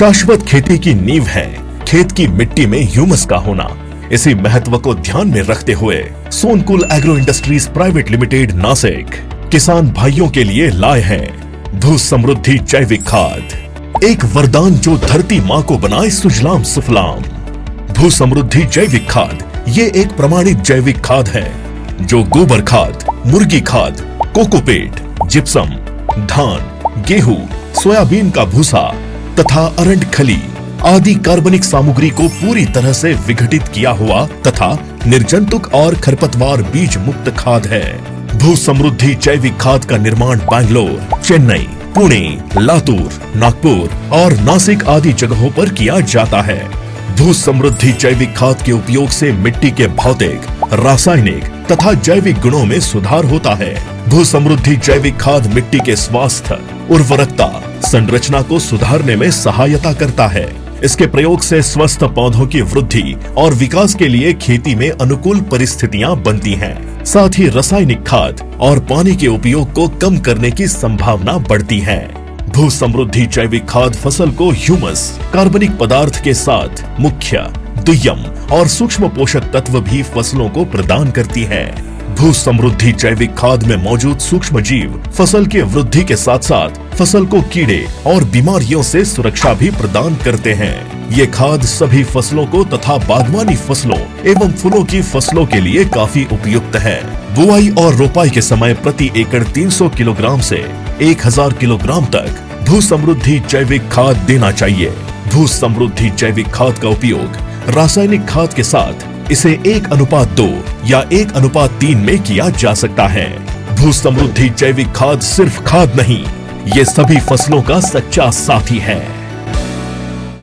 शाश्वत खेती की नींव है खेत की मिट्टी में ह्यूमस का होना। इसी महत्व को ध्यान में रखते हुए Sonkul agro industries private limited Nashik किसान भाइयों के लिए लाए हैं भू समृद्धि जैविक खाद, एक वरदान जो धरती माँ को बनाए सुजलाम सुफलाम। भू समृद्धि जैविक खाद ये एक प्रमाणित जैविक खाद है जो गोबर खाद, मुर्गी खाद, कोकोपीट, जिप्सम, धान, गेहूं, सोयाबीन का भूसा तथा अरंड खली आदि कार्बनिक सामग्री को पूरी तरह से विघटित किया हुआ तथा निर्जंतुक और खरपतवार बीज मुक्त खाद है। भू समृद्धि जैविक खाद का निर्माण बैंगलोर, चेन्नई, पुणे, लातूर, नागपुर और नासिक आदि जगहों पर किया जाता है। भू समृद्धि जैविक खाद के उपयोग से मिट्टी के भौतिक, रासायनिक तथा जैविक गुणों में सुधार होता है। भू समृद्धि जैविक खाद मिट्टी के स्वास्थ्य, उर्वरकता, संरचना को सुधारने में सहायता करता है। इसके प्रयोग से स्वस्थ पौधों की वृद्धि और विकास के लिए खेती में अनुकूल परिस्थितियां बनती हैं। साथ ही रासायनिक खाद और पानी के उपयोग को कम करने की संभावना बढ़ती है। भू समृद्धि जैविक खाद फसल को ह्यूमस, कार्बनिक पदार्थ के साथ मुख्य, दुय्यम और सूक्ष्म पोषक तत्व भी फसलों को प्रदान करती है। भू समृद्धि जैविक खाद में मौजूद सूक्ष्म जीव फसल की वृद्धि के साथ साथ फसल को कीड़े और बीमारियों से सुरक्षा भी प्रदान करते हैं। ये खाद सभी फसलों को तथा बागवानी फसलों एवं फूलों की फसलों के लिए काफी उपयुक्त है। बुआई और रोपाई के समय प्रति एकड़ 300 किलोग्राम से 1000 किलोग्राम तक भू समृद्धि जैविक खाद देना चाहिए। भू समृद्धि जैविक खाद का उपयोग रासायनिक खाद के साथ इसे 1:2 या 1:3 में किया जा सकता है। भू समृद्धि जैविक खाद सिर्फ खाद नहीं, ये सभी फसलों का सच्चा साथी है।